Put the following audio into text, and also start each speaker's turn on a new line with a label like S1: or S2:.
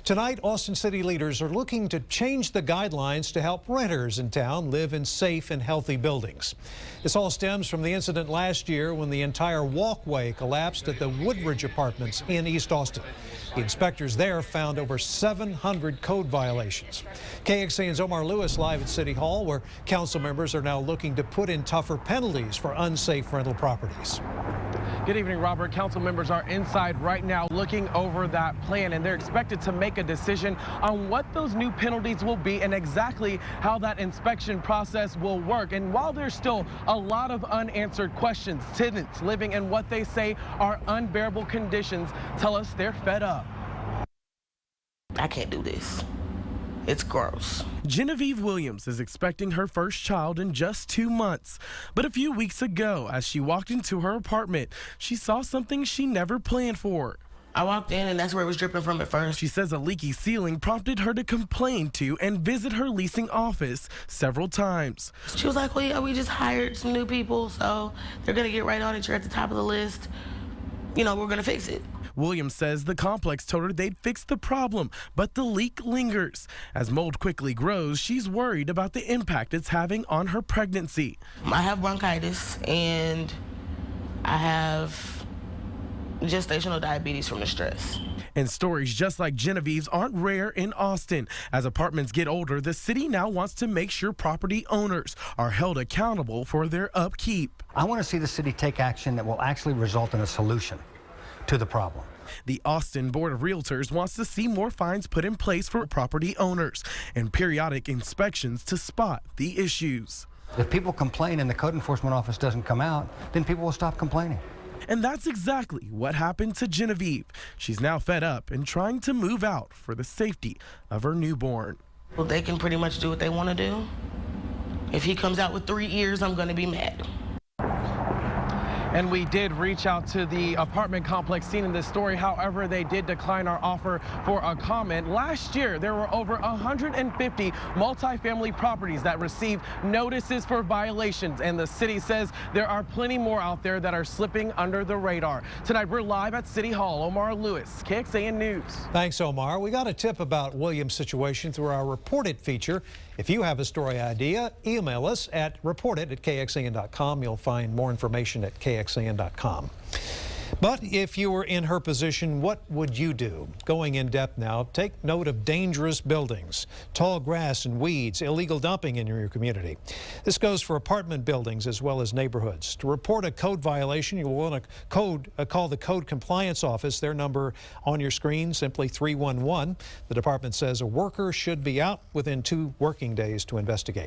S1: Tonight, Austin City leaders are looking to change the guidelines to help renters in town live in safe and healthy buildings. This all stems from the incident last year when the entire walkway collapsed at the Woodridge Apartments in East Austin. The inspectors there found over 700 code violations. KXAN's Omar Lewis live at City Hall, where council members are now looking to put in tougher penalties for unsafe rental properties.
S2: Good evening, Robert. Council members are inside right now looking over that plan, and they're expected to make a decision on what those new penalties will be and exactly how that inspection process will work. And while there's still a lot of unanswered questions, tenants living in what they say are unbearable conditions tell us they're fed up.
S3: I can't do this. It's gross.
S2: Genevieve Williams is expecting her first child in just 2 months. But a few weeks ago, as she walked into her apartment, she saw something she never planned for.
S3: I walked in and that's where it was dripping from at first.
S2: She says a leaky ceiling prompted her to complain to and visit her leasing office several times.
S3: She was like, well, yeah, we just hired some new people, so they're gonna get right on it. You're at the top of the list. You know, we're gonna fix it.
S2: Williams says the complex told her they'd fix the problem, but the leak lingers. As mold quickly grows, she's worried about the impact it's having on her pregnancy.
S3: I have bronchitis and I have gestational diabetes from the stress.
S2: And stories just like Genevieve's aren't rare in Austin. As apartments get older, the city now wants to make sure property owners are held accountable for their upkeep.
S4: I want to see the city take action that will actually result in a solution to the problem.
S2: The Austin Board of Realtors wants to see more fines put in place for property owners and periodic inspections to spot the issues.
S4: If people complain and the code enforcement office doesn't come out, then people will stop complaining.
S2: And that's exactly what happened to Genevieve. She's now fed up and trying to move out for the safety of her newborn.
S3: Well, they can pretty much do what they want to do. If he comes out with 3 ears, I'm going to be mad.
S2: And we did reach out to the apartment complex seen in this story. However, they did decline our offer for a comment. Last year, there were over 150 multifamily properties that received notices for violations. And the city says there are plenty more out there that are slipping under the radar. Tonight, we're live at City Hall. Omar Lewis, KXAN News.
S1: Thanks, Omar. We got a tip about Williams' situation through our Report It feature. If you have a story idea, email us at reportit@kxan.com. You'll find more information at kxan.com. But if you were in her position, what would you do? Going in depth now, take note of dangerous buildings, tall grass and weeds, illegal dumping in your community. This goes for apartment buildings as well as neighborhoods. To report a code violation, you'll want to call the Code Compliance Office. Their number on your screen, simply 311. The department says a worker should be out within 2 working days to investigate.